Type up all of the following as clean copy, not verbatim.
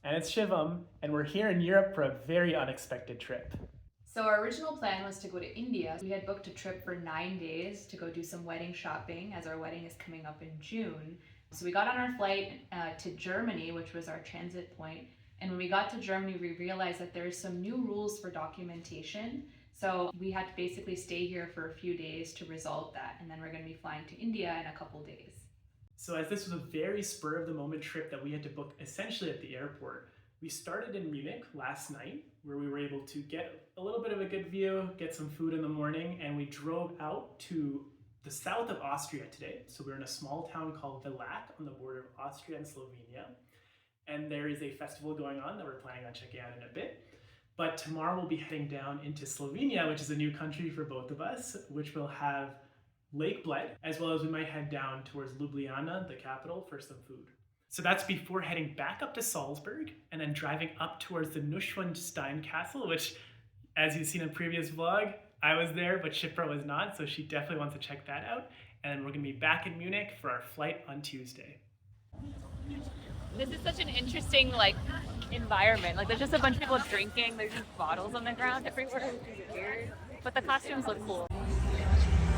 And it's Shivam, and we're here in Europe for a very unexpected trip. So our original plan was to go to India. We had booked a trip for 9 days to go do some wedding shopping as our wedding is coming up in June. So we got on our flight to Germany, which was our transit point. And when we got to Germany, we realized that there's some new rules for documentation. So we had to basically stay here for a few days to resolve that. And then we're going to be flying to India in a couple days. So as this was a very spur of the moment trip that we had to book essentially at the airport, we started in Munich last night, where we were able to get a little bit of a good view, get some food in the morning, and we drove out to the south of Austria today. So we're in a small town called Villach on the border of Austria and Slovenia. And there is a festival going on that we're planning on checking out in a bit. But tomorrow we'll be heading down into Slovenia, which is a new country for both of us, which will have Lake Bled, as well as we might head down towards Ljubljana, the capital, for some food. So that's before heading back up to Salzburg and then driving up towards the Neuschwanstein Castle, which, as you've seen in a previous vlog, I was there, but Shipra was not, so she definitely wants to check that out. And then we're gonna be back in Munich for our flight on Tuesday. This is such an interesting environment. There's just a bunch of people drinking, there's just bottles on the ground everywhere, which is weird. But the costumes look cool.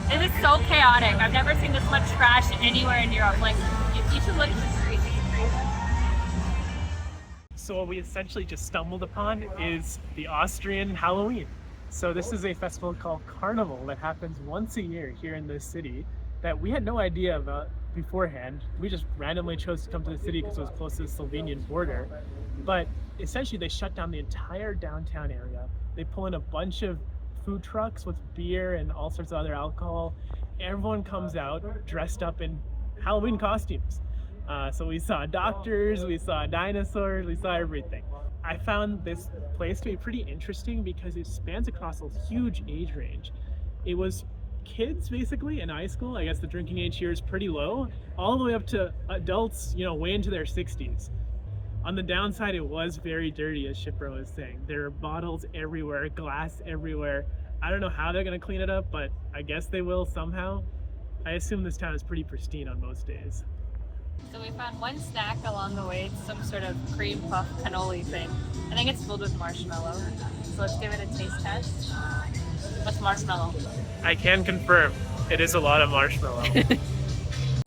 It is so chaotic. I've never seen this much trash anywhere in Europe. You should look at the streets. So what we essentially just stumbled upon is the Austrian Halloween. So this is a festival called Carnival that happens once a year here in this city that we had no idea about beforehand. We just randomly chose to come to the city because it was close to the Slovenian border. But essentially they shut down the entire downtown area. They pull in a bunch of food trucks with beer and all sorts of other alcohol. Everyone comes out dressed up in Halloween costumes. So we saw doctors, we saw dinosaurs, we saw everything. I found this place to be pretty interesting because it spans across a huge age range. It was kids basically in high school. I guess the drinking age here is pretty low, all the way up to adults, way into their 60s. On the downside, it was very dirty, as Shipra was saying. There are bottles everywhere, glass everywhere. I don't know how they're gonna clean it up, but I guess they will somehow. I assume this town is pretty pristine on most days. So we found one snack along the way. It's some sort of cream puff cannoli thing. I think it's filled with marshmallow. So let's give it a taste test. What's marshmallow? I can confirm, it is a lot of marshmallow.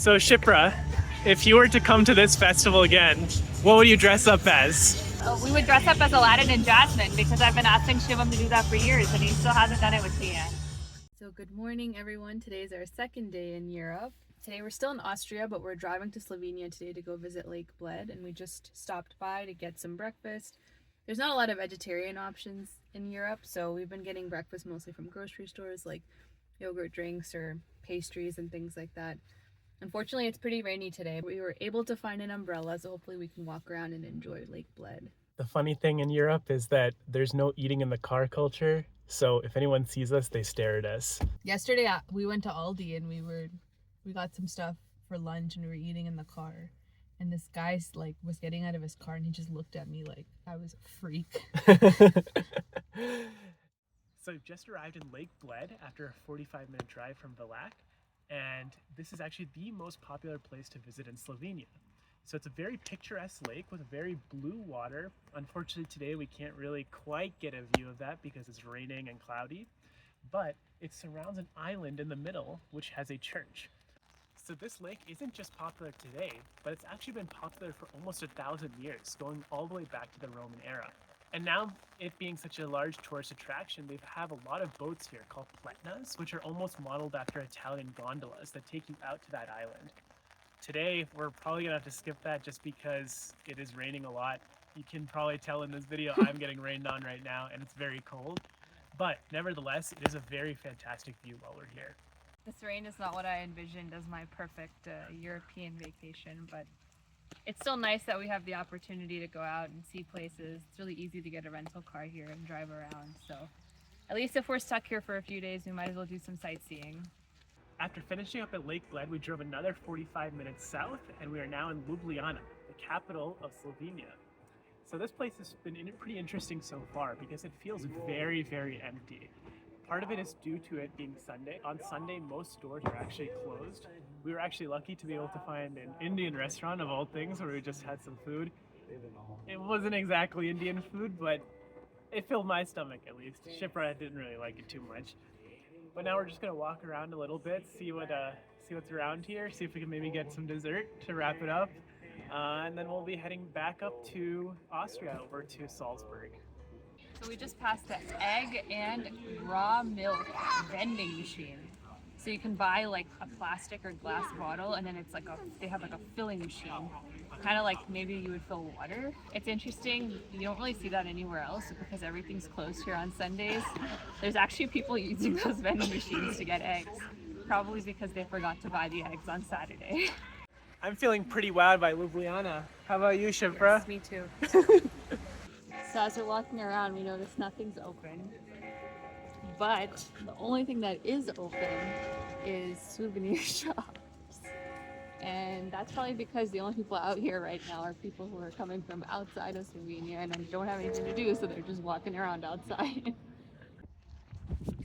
So Shipra, if you were to come to this festival again, what would you dress up as? We would dress up as Aladdin and Jasmine because I've been asking Shivam to do that for years and he still hasn't done it with me yet. So good morning everyone. Today is our second day in Europe. Today we're still in Austria, but we're driving to Slovenia today to go visit Lake Bled, and we just stopped by to get some breakfast. There's not a lot of vegetarian options in Europe, so we've been getting breakfast mostly from grocery stores like yogurt drinks or pastries and things like that. Unfortunately, it's pretty rainy today. We were able to find an umbrella, so hopefully we can walk around and enjoy Lake Bled. The funny thing in Europe is that there's no eating in the car culture, so if anyone sees us, they stare at us. Yesterday we went to Aldi and we got some stuff for lunch and we were eating in the car. And this guy was getting out of his car and he just looked at me like I was a freak. So we've just arrived in Lake Bled after a 45-minute drive from Villach. And this is actually the most popular place to visit in Slovenia. So it's a very picturesque lake with very blue water. Unfortunately today we can't really quite get a view of that because it's raining and cloudy, but it surrounds an island in the middle which has a church. So this lake isn't just popular today, but it's actually been popular for almost 1,000 years, going all the way back to the Roman era. And now, it being such a large tourist attraction, they have a lot of boats here called pletnas, which are almost modeled after Italian gondolas that take you out to that island. Today, we're probably gonna have to skip that just because it is raining a lot. You can probably tell in this video I'm getting rained on right now and it's very cold. But nevertheless, it is a very fantastic view while we're here. This rain is not what I envisioned as my perfect European vacation, but it's still nice that we have the opportunity to go out and see places. It's really easy to get a rental car here and drive around, so at least if we're stuck here for a few days, we might as well do some sightseeing. After finishing up at Lake Bled, we drove another 45 minutes south and we are now in Ljubljana, the capital of Slovenia. So this place has been pretty interesting so far because it feels very, very empty. Part of it is due to it being Sunday. On Sunday, most stores are actually closed. We were actually lucky to be able to find an Indian restaurant of all things where we just had some food. It wasn't exactly Indian food, but it filled my stomach at least. Shipra didn't really like it too much. But now we're just gonna walk around a little bit, see what's around here, see if we can maybe get some dessert to wrap it up, and then we'll be heading back up to Austria over to Salzburg. So we just passed the egg and raw milk vending machine. So you can buy like a plastic or glass bottle, and then it's like they have like a filling machine, kind of like maybe you would fill water. It's interesting. You don't really see that anywhere else because everything's closed here on Sundays. There's actually people using those vending machines to get eggs, probably because they forgot to buy the eggs on Saturday. I'm feeling pretty wowed by Ljubljana. How about you, Shipra? Yes, me too. So as we're walking around, we notice nothing's open. But the only thing that is open is souvenir shops. And that's probably because the only people out here right now are people who are coming from outside of Slovenia and don't have anything to do, so they're just walking around outside.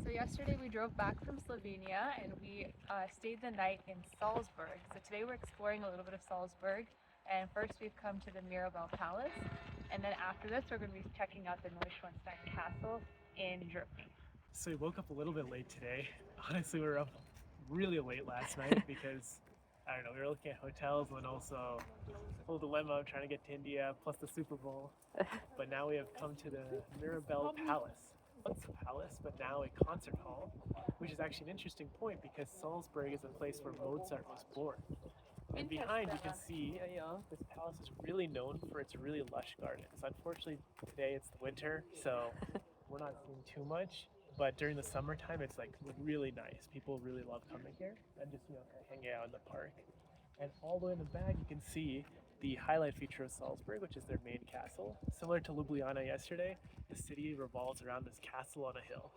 So yesterday we drove back from Slovenia and we stayed the night in Salzburg. So today we're exploring a little bit of Salzburg. And first we've come to the Mirabell Palace. And then after this we're going to be checking out the Neuschwanstein Castle in Germany. So we woke up a little bit late today. Honestly, we were up really late last night because, I don't know, we were looking at hotels and also the whole dilemma of trying to get to India plus the Super Bowl. But now we have come to the Mirabell Palace. Once a palace, but now a concert hall, which is actually an interesting point because Salzburg is a place where Mozart was born. And behind you can see this palace is really known for its really lush gardens. Unfortunately, today it's the winter, so we're not seeing too much. But during the summertime, it's like really nice. People really love coming here and just kind of hanging out in the park. And all the way in the back, you can see the highlight feature of Salzburg, which is their main castle. Similar to Ljubljana yesterday, the city revolves around this castle on a hill.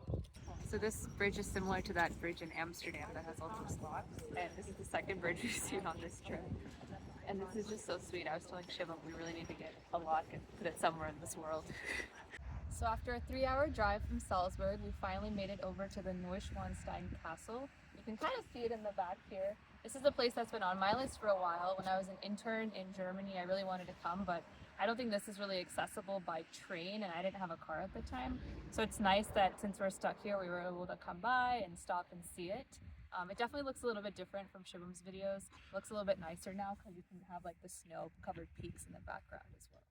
So this bridge is similar to that bridge in Amsterdam that has all those locks, and this is the second bridge we've seen on this trip. And this is just so sweet. I was telling Shivam we really need to get a lock and put it somewhere in this world. So after a 3-hour drive from Salzburg, we finally made it over to the Neuschwanstein Castle. You can kind of see it in the back here. This is a place that's been on my list for a while. When I was an intern in Germany, I really wanted to come, but I don't think this is really accessible by train, and I didn't have a car at the time. So it's nice that since we're stuck here, we were able to come by and stop and see it. It definitely looks a little bit different from Shivam's videos. It looks a little bit nicer now because you can have like the snow-covered peaks in the background as well.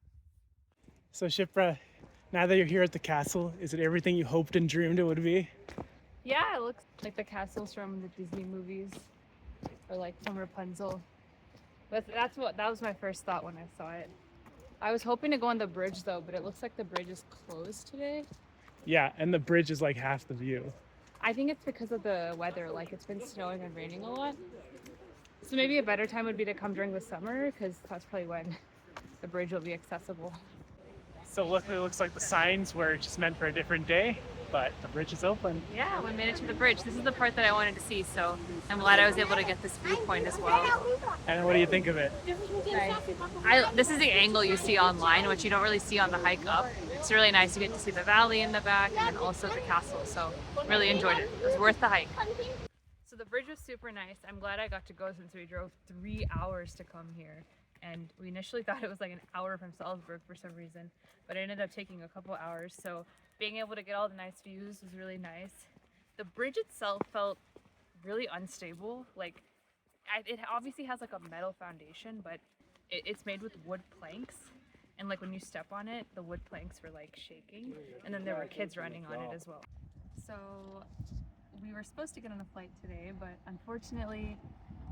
So Shipra, now that you're here at the castle, is it everything you hoped and dreamed it would be? Yeah, it looks like the castles from the Disney movies, or like from Rapunzel. But that was my first thought when I saw it. I was hoping to go on the bridge though, but it looks like the bridge is closed today. Yeah, and the bridge is like half the view. I think it's because of the weather, like it's been snowing and raining a lot. So maybe a better time would be to come during the summer, because that's probably when the bridge will be accessible. So luckily it looks like the signs were just meant for a different day, but the bridge is open. Yeah, we made it to the bridge. This is the part that I wanted to see, so I'm glad I was able to get this viewpoint as well. And what do you think of it? Nice. This is the angle you see online, which you don't really see on the hike up. It's really nice. You get to see the valley in the back and then also the castle, so really enjoyed it. It was worth the hike. So the bridge was super nice. I'm glad I got to go since we drove 3 hours to come here. And we initially thought it was like an hour from Salzburg for some reason, but it ended up taking a couple hours. So being able to get all the nice views was really nice. The bridge itself felt really unstable. Like it obviously has like a metal foundation, but it's made with wood planks. And like when you step on it, the wood planks were like shaking. And then there were kids running on it as well. So we were supposed to get on a flight today, but unfortunately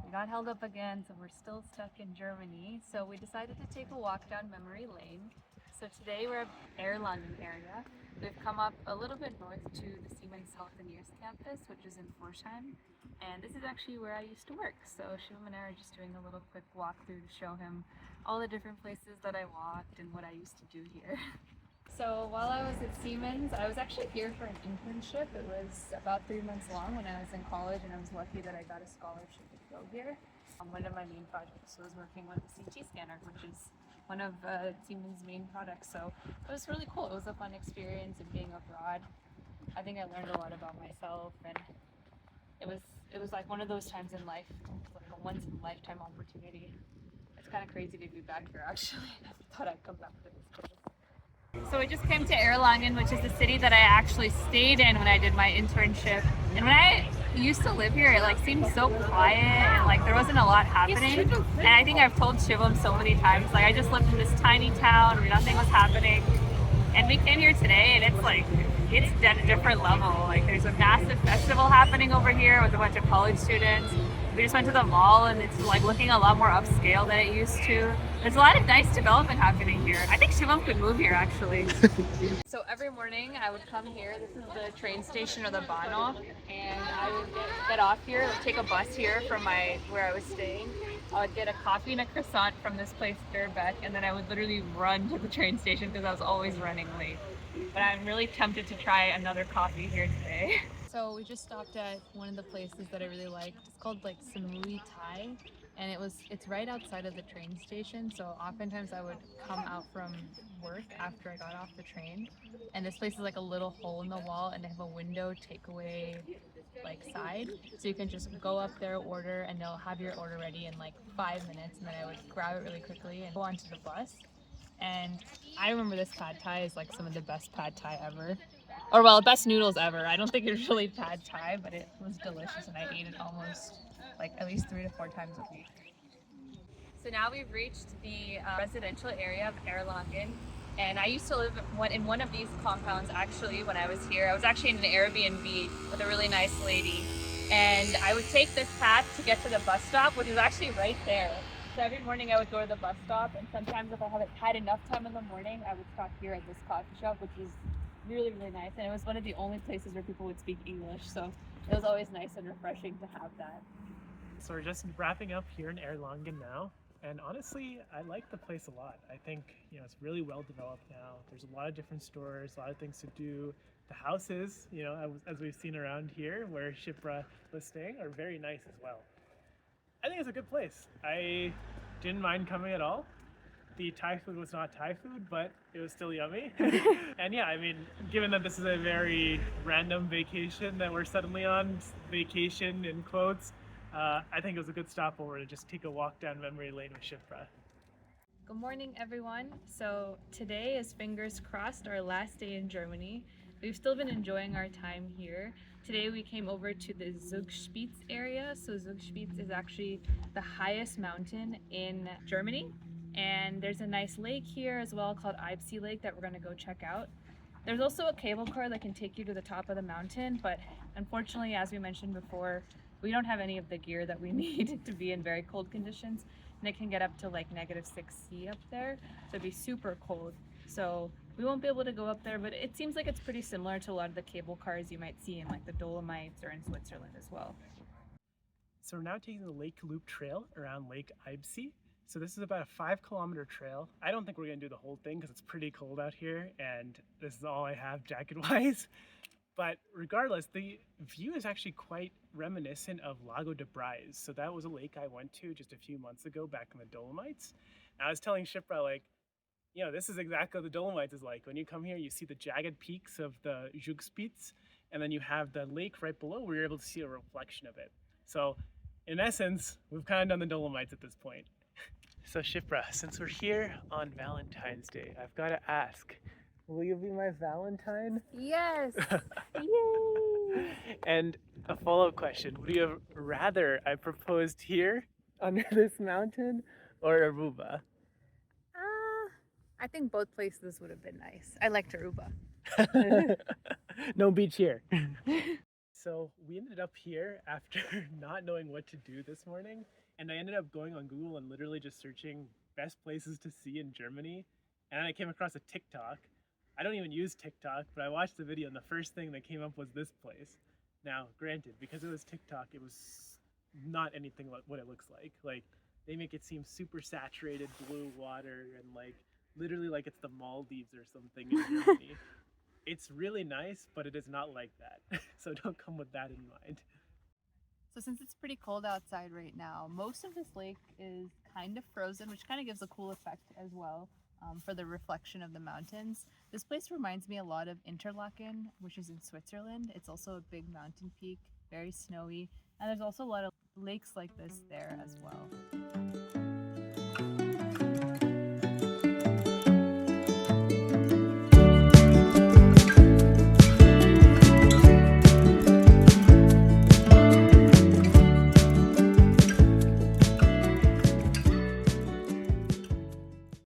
we got held up again, so we're still stuck in Germany. So we decided to take a walk down memory lane. So today we're at Erlangen area. We've come up a little bit north to the Siemens Healthineers campus, which is in Forchheim. And this is actually where I used to work. So Shivam and I are just doing a little quick walkthrough to show him all the different places that I walked and what I used to do here. So while I was at Siemens, I was actually here for an internship. It was about 3 months long when I was in college, and I was lucky that I got a scholarship to go here. One of my main projects was working with the CT scanner, which is one of Siemens' main products. So it was really cool. It was a fun experience, and being abroad, I think I learned a lot about myself, and it was like one of those times in life, like a once in a lifetime opportunity. It's kind of crazy to be back here actually. I never thought I'd come back to this place. So we just came to Erlangen, which is the city that I actually stayed in when I did my internship. And when I used to live here, it like seemed so quiet and like there wasn't a lot happening. And I think I've told Shivam so many times, like I just lived in this tiny town where nothing was happening. And we came here today and it's like, it's at a different level. Like there's a massive festival happening over here with a bunch of college students. We just went to the mall and it's like looking a lot more upscale than it used to. There's a lot of nice development happening here. I think Shivam could move here actually. So every morning I would come here. This is the train station or the Bahnhof, and I would get off here, take a bus here from where I was staying. I would get a coffee and a croissant from this place, Mirabell, and then I would literally run to the train station because I was always running late. But I'm really tempted to try another coffee here today. So we just stopped at one of the places that I really liked. It's called like Samui Thai, and it's right outside of the train station. So oftentimes I would come out from work after I got off the train, and this place is like a little hole in the wall, and they have a window takeaway like side, so you can just go up there, order, and they'll have your order ready in like 5 minutes, and then I would grab it really quickly and go onto the bus. And I remember this pad thai is like some of the best pad thai ever. Or well, best noodles ever. I don't think it's really pad thai, but it was delicious and I ate it almost like at least 3 to 4 times a week. So now we've reached the residential area of Erlangen, and I used to live in one of these compounds actually when I was here. I was actually in an Airbnb with a really nice lady, and I would take this path to get to the bus stop, which is actually right there. So every morning I would go to the bus stop, and sometimes if I haven't had enough time in the morning, I would stop here at this coffee shop, which is really, really nice. And it was one of the only places where people would speak English, so it was always nice and refreshing to have that. So we're just wrapping up here in Erlangen now, and honestly, I like the place a lot. I think, you know, it's really well developed now. There's a lot of different stores, a lot of things to do. The houses, you know, as we've seen around here where Shipra was staying, are very nice as well. I think it's a good place. I didn't mind coming at all. The Thai food was not Thai food, but it was still yummy. And yeah, I mean, given that this is a very random vacation that we're suddenly on, vacation in quotes, I think it was a good stopover to just take a walk down memory lane with Shipra. Good morning, everyone. So today is, fingers crossed, our last day in Germany. We've still been enjoying our time here. Today we came over to the Zugspitze area. So Zugspitze is actually the highest mountain in Germany. And there's a nice lake here as well called Eibsee Lake that we're going to go check out. There's also a cable car that can take you to the top of the mountain, but unfortunately, as we mentioned before, we don't have any of the gear that we need to be in very cold conditions, and it can get up to like -6°C up there, so it'd be super cold. So we won't be able to go up there, but it seems like it's pretty similar to a lot of the cable cars you might see in like the Dolomites or in Switzerland as well. So we're now taking the Lake Loop Trail around Lake Eibsee. So this is about a 5-kilometer trail. I don't think we're gonna do the whole thing because it's pretty cold out here and this is all I have jacket-wise. But regardless, the view is actually quite reminiscent of Lago de Brais. So that was a lake I went to just a few months ago back in the Dolomites. And I was telling Shipra, like, you know, this is exactly what the Dolomites is like. When you come here, you see the jagged peaks of the Zugspitze, and then you have the lake right below where you're able to see a reflection of it. So in essence, we've kind of done the Dolomites at this point. So Shipra, since we're here on Valentine's Day, I've got to ask, will you be my Valentine? Yes! Yay! And a follow-up question, would you have rather I proposed here under this mountain or Aruba? I think both places would have been nice. I liked Aruba. No beach here. So we ended up here after not knowing what to do this morning, and I ended up going on Google and literally just searching best places to see in Germany, and I came across a TikTok. I don't even use TikTok, but I watched the video and the first thing that came up was this place. Now, granted, because it was TikTok, it was not anything like what it looks like. Like, they make it seem super saturated blue water and like literally like it's the Maldives or something in Germany. It's really nice, but it is not like that. So don't come with that in mind. So since it's pretty cold outside right now, most of this lake is kind of frozen, which kind of gives a cool effect as well for the reflection of the mountains. This place reminds me a lot of Interlaken, which is in Switzerland. It's also a big mountain peak, very snowy, and there's also a lot of lakes like this there as well.